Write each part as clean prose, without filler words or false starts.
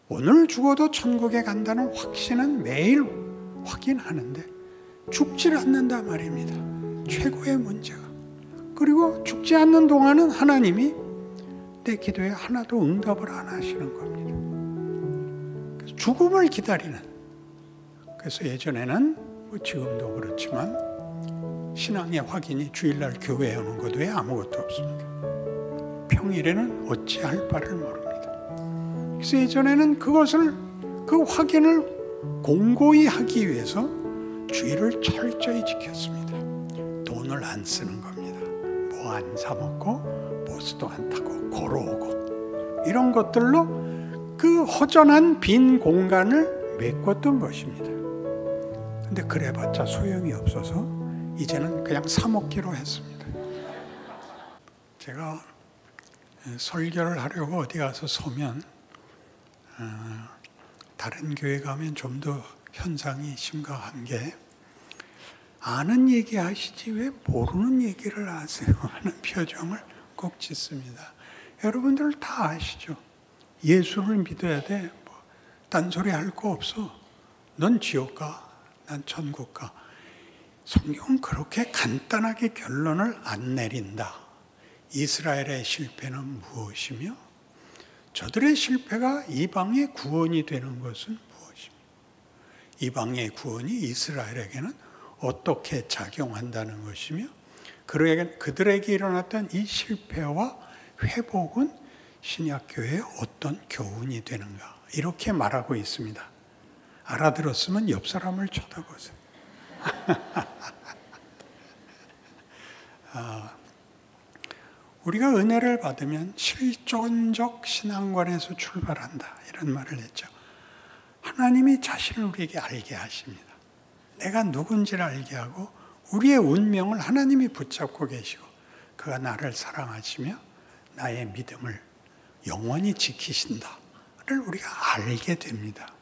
오늘 죽어도 천국에 간다는 확신은 매일 확인하는데 죽질 않는다 말입니다. 최고의 문제가. 그리고 죽지 않는 동안은 하나님이 내 기도에 하나도 응답을 안 하시는 겁니다. 그래서 죽음을 기다리는. 그래서 예전에는 지금도 그렇지만 신앙의 확인이 주일날 교회에 오는 것 외에 아무것도 없습니다. 평일에는 어찌할 바를 모릅니다. 그래서 예전에는 그 확인을 공고히 하기 위해서 주일을 철저히 지켰습니다. 돈을 안 쓰는 겁니다. 뭐 안 사 먹고 버스도 안 타고 걸어오고 이런 것들로 그 허전한 빈 공간을 메꿨던 것입니다. 근데 그래봤자 소용이 없어서 이제는 그냥 사 먹기로 했습니다. 제가 설교를 하려고 어디 가서 서면 다른 교회 가면 좀 더 현상이 심각한 게 아는 얘기 하시지 왜 모르는 얘기를 하세요 하는 표정을 꼭 짓습니다. 여러분들 다 아시죠? 예수를 믿어야 돼. 뭐 딴소리 할 거 없어. 넌 지옥 가. 난 천국 가. 성경은 그렇게 간단하게 결론을 안 내린다. 이스라엘의 실패는 무엇이며 저들의 실패가 이방의 구원이 되는 것은 무엇이며 이방의 구원이 이스라엘에게는 어떻게 작용한다는 것이며 그들에게 일어났던 이 실패와 회복은 신약교회에 어떤 교훈이 되는가 이렇게 말하고 있습니다. 알아들었으면 옆 사람을 쳐다보세요. 우리가 은혜를 받으면 실존적 신앙관에서 출발한다 이런 말을 했죠. 하나님이 자신을 우리에게 알게 하십니다. 내가 누군지를 알게 하고 우리의 운명을 하나님이 붙잡고 계시고 그가 나를 사랑하시며 나의 믿음을 영원히 지키신다를 우리가 알게 됩니다.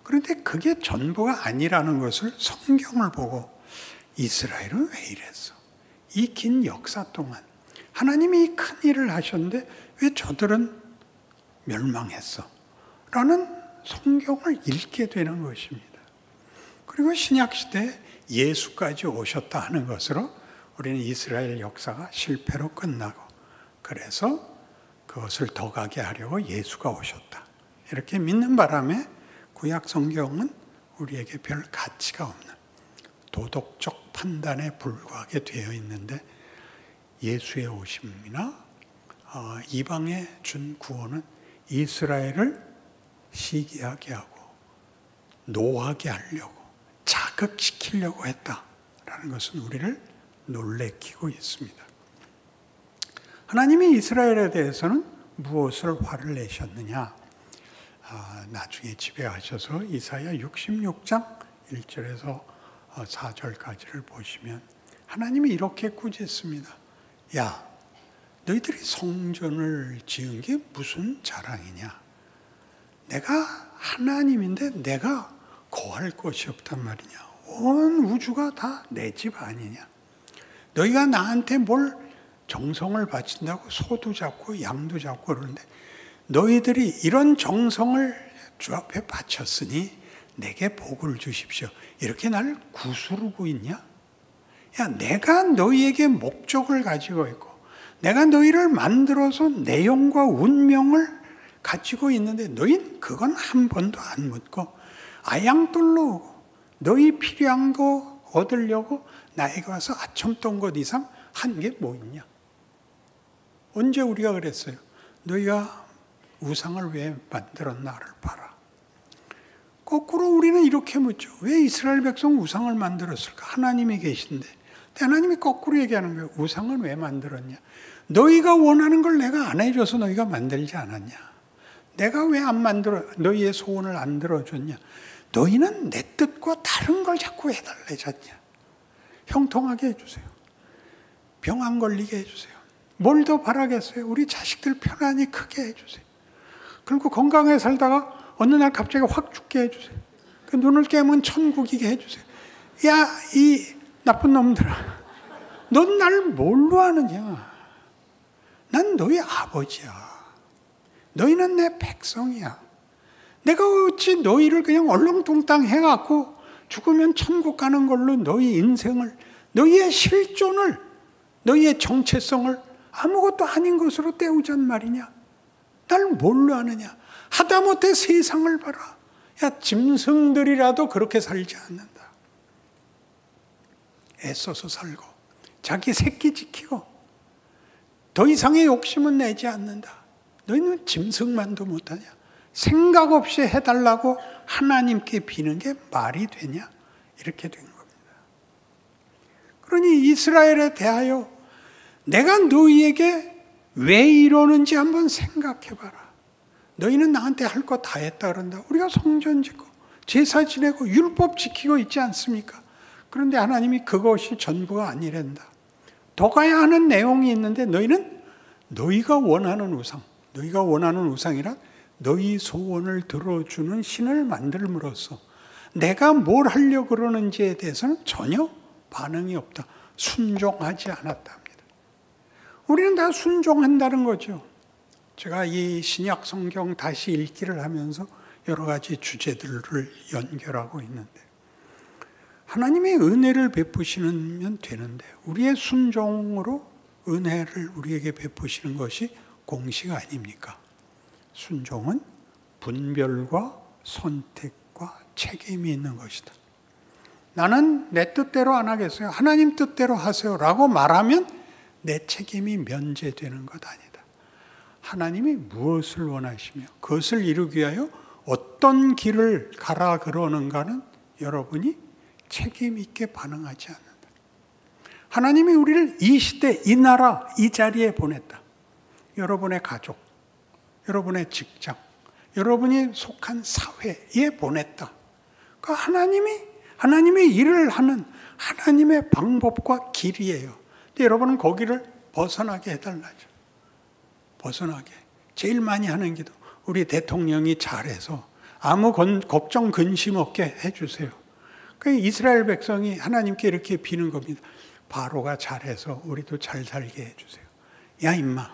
그런데 그게 전부가 아니라는 것을 성경을 보고 이스라엘은 왜 이랬어? 이 긴 역사 동안 하나님이 이 큰 일을 하셨는데 왜 저들은 멸망했어? 라는 성경을 읽게 되는 것입니다. 그리고 신약시대에 예수까지 오셨다 하는 것으로 우리는 이스라엘 역사가 실패로 끝나고 그래서 그것을 더 가게 하려고 예수가 오셨다. 이렇게 믿는 바람에 구약 성경은 우리에게 별 가치가 없는 도덕적 판단에 불과하게 되어 있는데 예수의 오심이나 이방에 준 구원은 이스라엘을 시기하게 하고 노하게 하려고 자극시키려고 했다라는 것은 우리를 놀래키고 있습니다. 하나님이 이스라엘에 대해서는 무엇을 화를 내셨느냐? 나중에 집에 가셔서 이사야 66장 1절에서 4절까지를 보시면 하나님이 이렇게 꾸짖습니다. 야, 너희들이 성전을 지은 게 무슨 자랑이냐? 내가 하나님인데 내가 거할 것이 없단 말이냐? 온 우주가 다 내 집 아니냐? 너희가 나한테 뭘 정성을 바친다고 소도 잡고 양도 잡고 그러는데 너희들이 이런 정성을 주 앞에 바쳤으니 내게 복을 주십시오. 이렇게 날 구스르고 있냐? 야, 내가 너희에게 목적을 가지고 있고 내가 너희를 만들어서 내용과 운명을 가지고 있는데 너희는 그건 한 번도 안 묻고 아양돌로 오고 너희 필요한 거 얻으려고 나에게 와서 아첨 떤 것 이상 한 게 뭐 있냐? 언제 우리가 그랬어요? 너희가 우상을 왜 만들었나를 봐라. 거꾸로 우리는 이렇게 묻죠. 왜 이스라엘 백성 우상을 만들었을까? 하나님이 계신데. 하나님이 거꾸로 얘기하는 거예요. 우상을 왜 만들었냐? 너희가 원하는 걸 내가 안 해줘서 너희가 만들지 않았냐? 내가 왜 안 만들어, 너희의 소원을 안 들어줬냐? 너희는 내 뜻과 다른 걸 자꾸 해달래졌냐? 형통하게 해주세요. 병 안 걸리게 해주세요. 뭘 더 바라겠어요? 우리 자식들 편안히 크게 해주세요. 그리고 건강하게 살다가 어느 날 갑자기 확 죽게 해주세요. 그 눈을 깨면 천국이게 해주세요. 야, 이 나쁜 놈들아, 넌 날 뭘로 아느냐? 난 너희 아버지야. 너희는 내 백성이야. 내가 어찌 너희를 그냥 얼렁뚱땅 해갖고 죽으면 천국 가는 걸로 너희 인생을, 너희의 실존을, 너희의 정체성을 아무것도 아닌 것으로 때우잔 말이냐? 날 뭘로 아느냐? 하다못해 세상을 봐라. 야, 짐승들이라도 그렇게 살지 않는다. 애써서 살고 자기 새끼 지키고 더 이상의 욕심은 내지 않는다. 너희는 짐승만도 못하냐? 생각 없이 해달라고 하나님께 비는 게 말이 되냐? 이렇게 된 겁니다. 그러니 이스라엘에 대하여 내가 너희에게 왜 이러는지 한번 생각해봐라. 너희는 나한테 할 거 다 했다 그런다. 우리가 성전 짓고 제사 지내고 율법 지키고 있지 않습니까? 그런데 하나님이 그것이 전부가 아니란다. 더 가야 하는 내용이 있는데 너희는 너희가 원하는 우상, 너희가 원하는 우상이란 너희 소원을 들어주는 신을 만들므로써 내가 뭘 하려고 그러는지에 대해서는 전혀 반응이 없다. 순종하지 않았다 합니다. 우리는 다 순종한다는 거죠. 제가 이 신약 성경 다시 읽기를 하면서 여러 가지 주제들을 연결하고 있는데 하나님의 은혜를 베푸시면 되는데 우리의 순종으로 은혜를 우리에게 베푸시는 것이 공식 아닙니까? 순종은 분별과 선택과 책임이 있는 것이다. 나는 내 뜻대로 안 하겠어요. 하나님 뜻대로 하세요. 라고 말하면 내 책임이 면제되는 것 아니다. 하나님이 무엇을 원하시며 그것을 이루기 위하여 어떤 길을 가라 그러는가는 여러분이 책임 있게 반응하지 않는다. 하나님이 우리를 이 시대, 이 나라, 이 자리에 보냈다. 여러분의 가족, 여러분의 직장, 여러분이 속한 사회에 보냈다. 그러니까 하나님의 일을 하는 하나님의 방법과 길이에요. 근데 여러분은 거기를 벗어나게 해달라죠. 벗어나게. 제일 많이 하는 기도. 우리 대통령이 잘해서 아무 걱정 근심 없게 해주세요. 그 이스라엘 백성이 하나님께 이렇게 비는 겁니다. 바로가 잘해서 우리도 잘 살게 해주세요. 야 임마,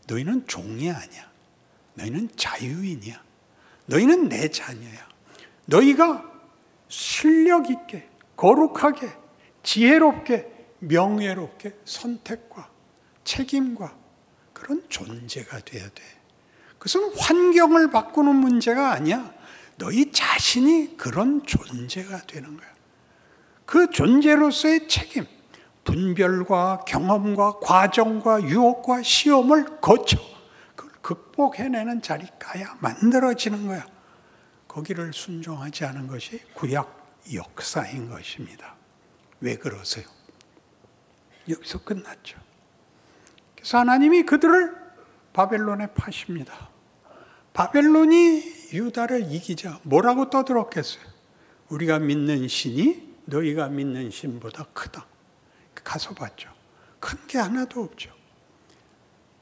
너희는 종이 아니야. 너희는 자유인이야. 너희는 내 자녀야. 너희가 실력 있게, 거룩하게, 지혜롭게, 명예롭게 선택과 책임과 그런 존재가 돼야 돼. 그것은 환경을 바꾸는 문제가 아니야. 너희 자신이 그런 존재가 되는 거야. 그 존재로서의 책임, 분별과 경험과 과정과 유혹과 시험을 거쳐 그걸 극복해내는 자리가야 만들어지는 거야. 거기를 순종하지 않은 것이 구약 역사인 것입니다. 왜 그러세요? 여기서 끝났죠. 그래서 하나님이 그들을 바벨론에 파십니다. 바벨론이 유다를 이기자 뭐라고 떠들었겠어요? 우리가 믿는 신이 너희가 믿는 신보다 크다. 가서 봤죠. 큰 게 하나도 없죠.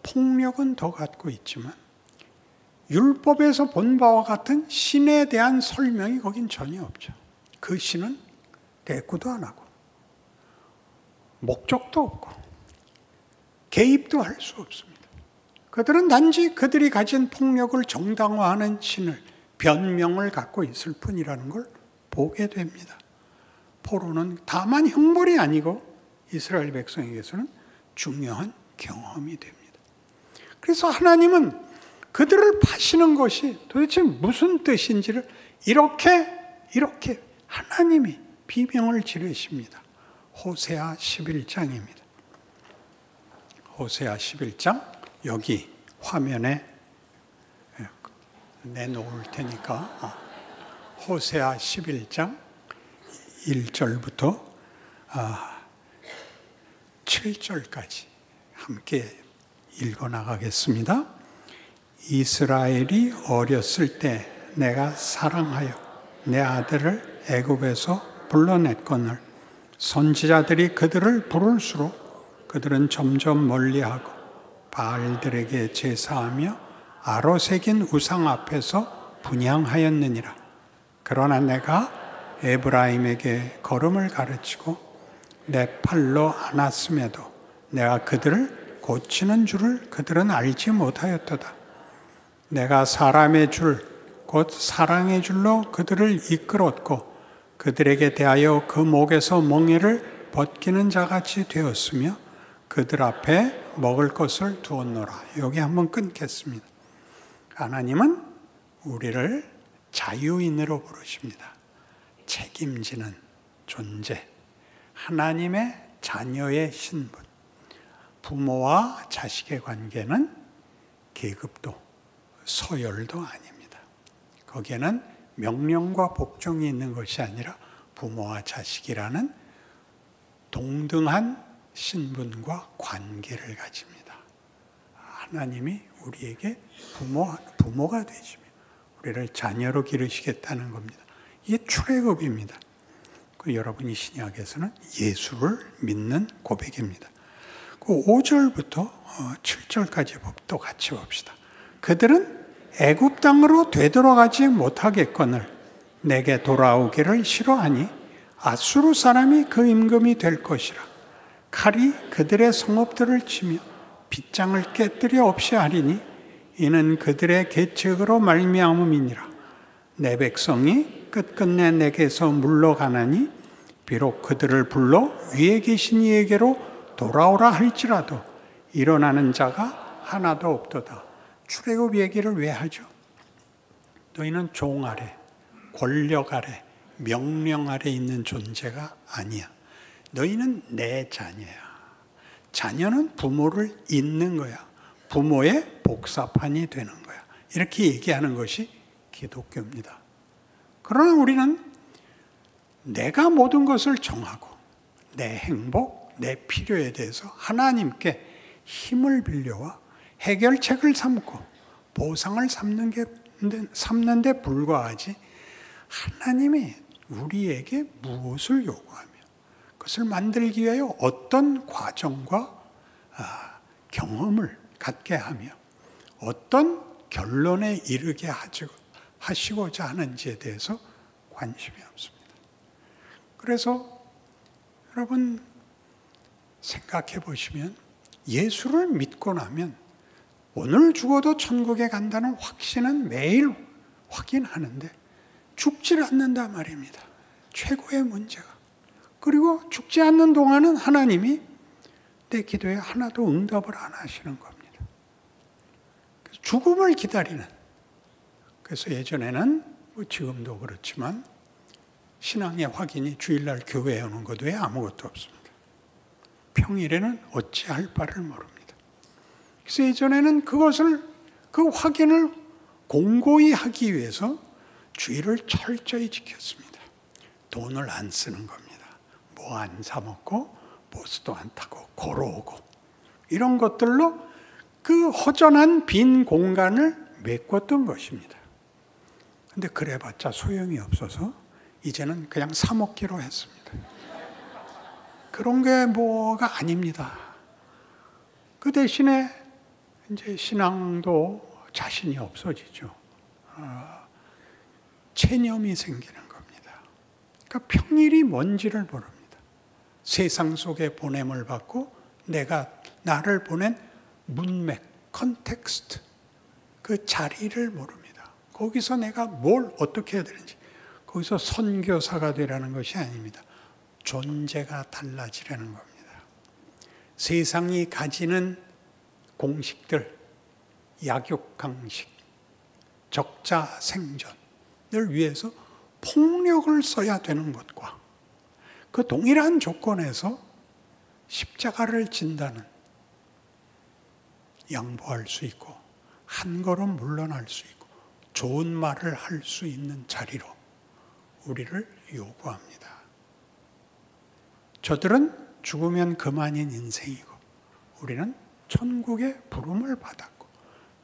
폭력은 더 갖고 있지만 율법에서 본 바와 같은 신에 대한 설명이 거긴 전혀 없죠. 그 신은 대꾸도 안 하고 목적도 없고 개입도 할 수 없습니다. 그들은 단지 그들이 가진 폭력을 정당화하는 신을, 변명을 갖고 있을 뿐이라는 걸 보게 됩니다. 포로는 다만 형벌이 아니고 이스라엘 백성에게서는 중요한 경험이 됩니다. 그래서 하나님은 그들을 파시는 것이 도대체 무슨 뜻인지를 이렇게 하나님이 비명을 지르십니다. 호세아 11장입니다. 호세아 11장 여기 화면에 내놓을 테니까 호세아 11장 1절부터 7절까지 함께 읽어나가겠습니다. 이스라엘이 어렸을 때 내가 사랑하여 내 아들을 애굽에서 불러냈거늘 선지자들이 그들을 부를수록 그들은 점점 멀리하고 바알들에게 제사하며 아로새긴 우상 앞에서 분향하였느니라. 그러나 내가 에브라임에게 걸음을 가르치고 내 팔로 안았음에도 내가 그들을 고치는 줄을 그들은 알지 못하였도다. 내가 사람의 줄 곧 사랑의 줄로 그들을 이끌었고 그들에게 대하여 그 목에서 멍에를 벗기는 자같이 되었으며 그들 앞에 먹을 것을 두었노라. 여기 한번 끊겠습니다. 하나님은 우리를 자유인으로 부르십니다. 책임지는 존재, 하나님의 자녀의 신분. 부모와 자식의 관계는 계급도 서열도 아닙니다. 거기에는 명령과 복종이 있는 것이 아니라 부모와 자식이라는 동등한 신분과 관계를 가집니다. 하나님이 우리에게 부모가 되시며 우리를 자녀로 기르시겠다는 겁니다. 이게 출애굽입니다. 여러분이 신약에서는 예수를 믿는 고백입니다. 5절부터 7절까지 또 같이 봅시다. 그들은 애굽 땅으로 되돌아가지 못하겠거늘 내게 돌아오기를 싫어하니 아수르 사람이 그 임금이 될 것이라. 칼이 그들의 성읍들을 치며 빗장을 깨뜨려 없이 하리니 이는 그들의 계책으로 말미암음이니라. 내 백성이 끝끝내 내게서 물러가나니 비록 그들을 불러 위에 계신 이에게로 돌아오라 할지라도 일어나는 자가 하나도 없도다. 출애굽 얘기를 왜 하죠? 너희는 종 아래, 권력 아래, 명령 아래 있는 존재가 아니야. 너희는 내 자녀야. 자녀는 부모를 잇는 거야. 부모의 복사판이 되는 거야. 이렇게 얘기하는 것이 기독교입니다. 그러나 우리는 내가 모든 것을 정하고 내 행복, 내 필요에 대해서 하나님께 힘을 빌려와 해결책을 삼고 보상을 삼는 데 불과하지 하나님이 우리에게 무엇을 요구하며 그것을 만들기 위하여 어떤 과정과 경험을 갖게 하며 어떤 결론에 이르게 하시고자 하는지에 대해서 관심이 없습니다. 그래서 여러분 생각해 보시면 예수를 믿고 나면 오늘 죽어도 천국에 간다는 확신은 매일 확인하는데 죽질 않는다 말입니다. 최고의 문제가. 그리고 죽지 않는 동안은 하나님이 내 기도에 하나도 응답을 안 하시는 겁니다. 죽음을 기다리는. 그래서 예전에는 지금도 그렇지만 신앙의 확인이 주일날 교회에 오는 것 외에 아무것도 없습니다. 평일에는 어찌할 바를 모릅니다. 그래서 예전에는 그 확인을 공고히 하기 위해서 주일을 철저히 지켰습니다. 돈을 안 쓰는 겁니다. 뭐 안 사 먹고 버스도 안 타고 걸어오고 이런 것들로 그 허전한 빈 공간을 메꿨던 것입니다. 근데 그래봤자 소용이 없어서 이제는 그냥 사 먹기로 했습니다. 그런 게 뭐가 아닙니다. 그 대신에 이제 신앙도 자신이 없어지죠. 체념이 생기는 겁니다. 그러니까 평일이 뭔지를 모릅니다. 세상 속에 보냄을 받고 나를 보낸 문맥, 컨텍스트, 그 자리를 모릅니다. 거기서 내가 뭘 어떻게 해야 되는지, 거기서 선교사가 되라는 것이 아닙니다. 존재가 달라지라는 겁니다. 세상이 가지는 공식들, 약육강식, 적자생존을 위해서 폭력을 써야 되는 것과 그 동일한 조건에서 십자가를 진다는 양보할 수 있고 한 걸음 물러날 수 있고 좋은 말을 할 수 있는 자리로 우리를 요구합니다. 저들은 죽으면 그만인 인생이고 우리는 천국의 부름을 받았고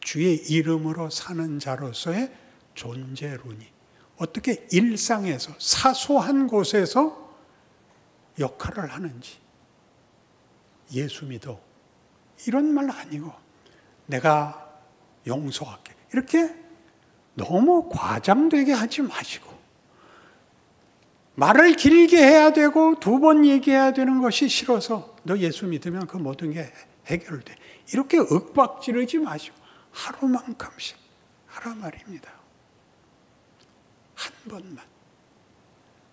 주의 이름으로 사는 자로서의 존재론이 어떻게 일상에서 사소한 곳에서 역할을 하는지 예수 믿어 이런 말 아니고 내가 용서할게 이렇게 너무 과장되게 하지 마시고 말을 길게 해야 되고 2번 얘기해야 되는 것이 싫어서 너 예수 믿으면 그 모든 게 해결돼 이렇게 윽박 지르지 마시고 하루만큼씩 하라 말입니다. 번만,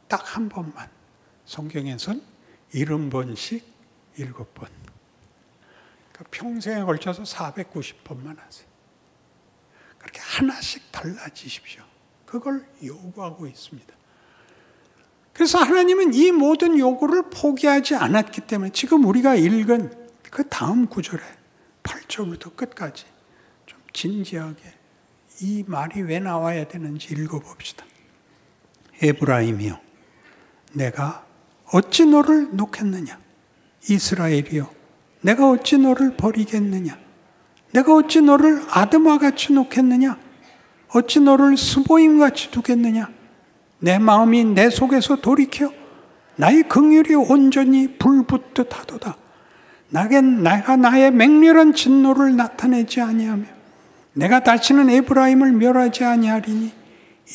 딱 한 번만. 성경에선 70번씩 7번. 그러니까 평생에 걸쳐서 490번만 하세요. 그렇게 하나씩 달라지십시오. 그걸 요구하고 있습니다. 그래서 하나님은 이 모든 요구를 포기하지 않았기 때문에 지금 우리가 읽은 그 다음 구절에 8절부터 끝까지 좀 진지하게 이 말이 왜 나와야 되는지 읽어봅시다. 에브라임이여, 내가 어찌 너를 놓겠느냐? 이스라엘이여, 내가 어찌 너를 버리겠느냐? 내가 어찌 너를 아드마같이 놓겠느냐? 어찌 너를 스보임같이 두겠느냐? 내 마음이 내 속에서 돌이켜 나의 긍휼이 온전히 불붙듯 하도다. 내가 나의 맹렬한 진노를 나타내지 아니하며 내가 다시는 에브라임을 멸하지 아니하리니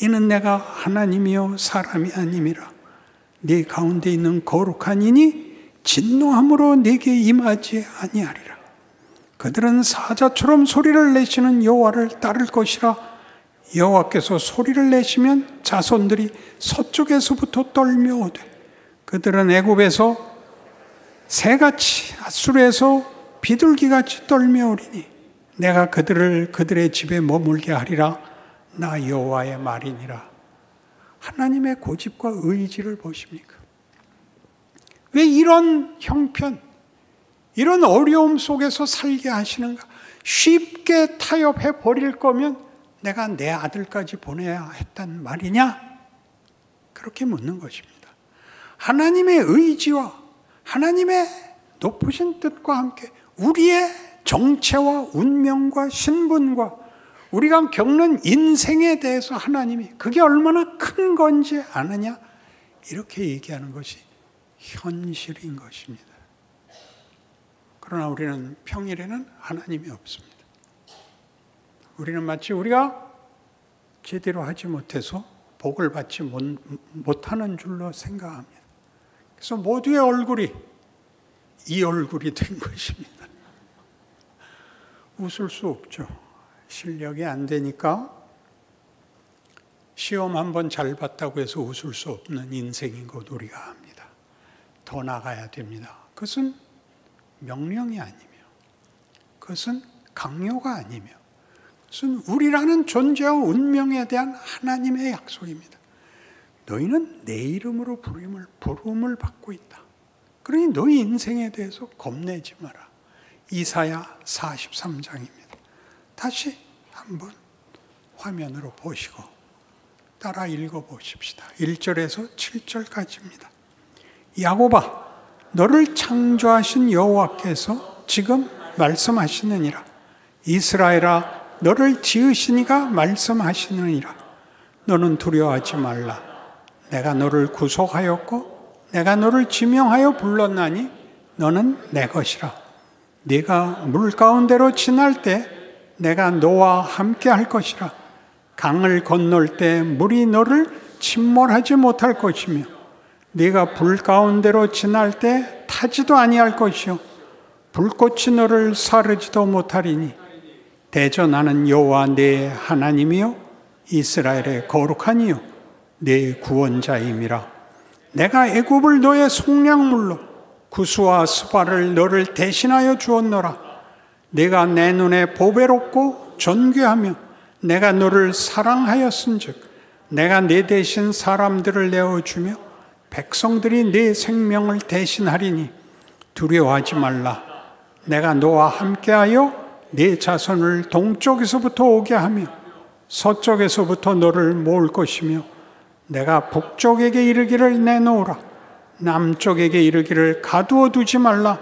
이는 내가 하나님이요 사람이 아님이라. 네 가운데 있는 거룩한 이니 진노함으로 네게 임하지 아니하리라. 그들은 사자처럼 소리를 내시는 여호와를 따를 것이라. 여호와께서 소리를 내시면 자손들이 서쪽에서부터 떨며오되 그들은 애굽에서 새같이 앗수르에서 비둘기같이 떨며오리니 내가 그들을 그들의 집에 머물게 하리라. 나 여호와의 말이니라. 하나님의 고집과 의지를 보십니까? 왜 이런 형편, 이런 어려움 속에서 살게 하시는가? 쉽게 타협해 버릴 거면 내가 내 아들까지 보내야 했단 말이냐? 그렇게 묻는 것입니다. 하나님의 의지와 하나님의 높으신 뜻과 함께 우리의 정체와 운명과 신분과 우리가 겪는 인생에 대해서 하나님이 그게 얼마나 큰 건지 아느냐? 이렇게 얘기하는 것이 현실인 것입니다. 그러나 우리는 평일에는 하나님이 없습니다. 우리는 마치 우리가 제대로 하지 못해서 복을 받지 못하는 줄로 생각합니다. 그래서 모두의 얼굴이 이 얼굴이 된 것입니다. 웃을 수 없죠. 실력이 안 되니까 시험 한번 잘 봤다고 해서 웃을 수 없는 인생인 것 우리가 압니다. 더 나가야 됩니다. 그것은 명령이 아니며 그것은 강요가 아니며 그것은 우리라는 존재와 운명에 대한 하나님의 약속입니다. 너희는 내 이름으로 부름을 받고 있다. 그러니 너희 인생에 대해서 겁내지 마라. 이사야 43장입니다. 다시 한번 화면으로 보시고 따라 읽어보십시다. 1절에서 7절까지입니다. 야곱아, 너를 창조하신 여호와께서 지금 말씀하시느니라. 이스라엘아, 너를 지으시니가 말씀하시느니라. 너는 두려워하지 말라. 내가 너를 구속하였고 내가 너를 지명하여 불렀나니 너는 내 것이라. 네가 물 가운데로 지날 때 내가 너와 함께 할 것이라. 강을 건널 때 물이 너를 침몰하지 못할 것이며 네가 불 가운데로 지날 때 타지도 아니할 것이요 불꽃이 너를 사르지도 못하리니 대저 나는 여호와 네 하나님이요 이스라엘의 거룩한 이요 네 구원자임이라. 내가 애굽을 너의 속량물로 구스와 스바를 너를 대신하여 주었노라. 내가 내 눈에 보배롭고 존귀하며 내가 너를 사랑하였은즉 내가 네 대신 사람들을 내어주며 백성들이 네 생명을 대신하리니 두려워하지 말라. 내가 너와 함께하여 네 자손을 동쪽에서부터 오게 하며 서쪽에서부터 너를 모을 것이며 내가 북쪽에게 이르기를 내놓으라. 남쪽에게 이르기를 가두어 두지 말라.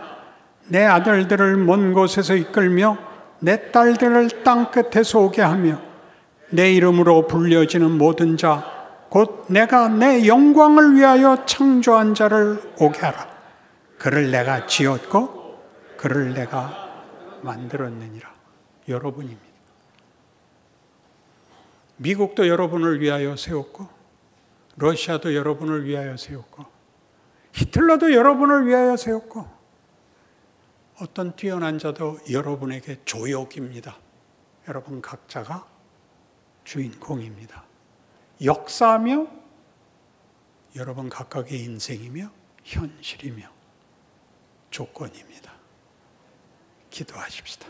내 아들들을 먼 곳에서 이끌며 내 딸들을 땅 끝에서 오게 하며 내 이름으로 불려지는 모든 자 곧 내가 내 영광을 위하여 창조한 자를 오게 하라. 그를 내가 지었고 그를 내가 만들었느니라. 여러분입니다. 미국도 여러분을 위하여 세웠고 러시아도 여러분을 위하여 세웠고 히틀러도 여러분을 위하여 세웠고 어떤 뛰어난 자도 여러분에게 조욕입니다. 여러분 각자가 주인공입니다. 역사며 여러분 각각의 인생이며 현실이며 조건입니다. 기도하십시다.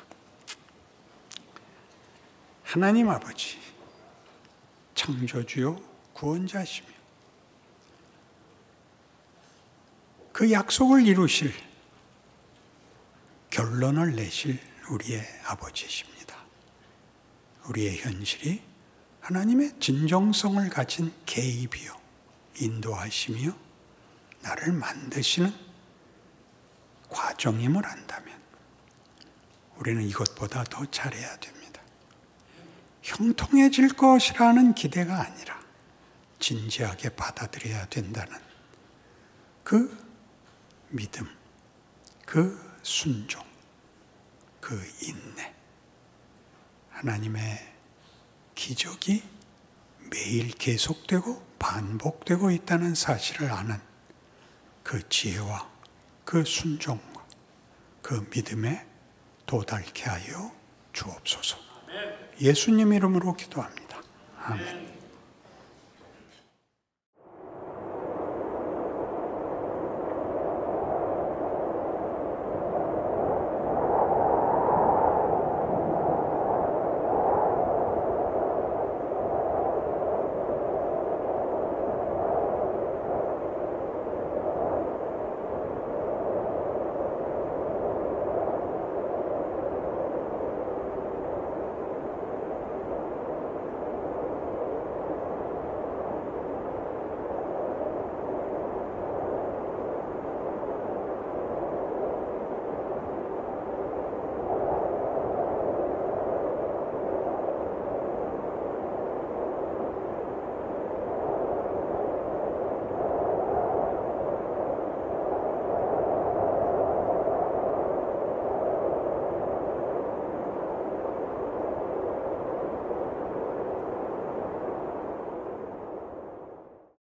하나님 아버지, 창조주요 구원자시며 그 약속을 이루실 결론을 내실 우리의 아버지십니다. 우리의 현실이 하나님의 진정성을 가진 개입이요 인도하시며 나를 만드시는 과정임을 안다면 우리는 이것보다 더 잘해야 됩니다. 형통해질 것이라는 기대가 아니라 진지하게 받아들여야 된다는 그 믿음, 그 순종, 그 인내, 하나님의 기적이 매일 계속되고 반복되고 있다는 사실을 아는 그 지혜와 그 순종과 그 믿음에 도달케 하여 주옵소서. 예수님 이름으로 기도합니다. 아멘.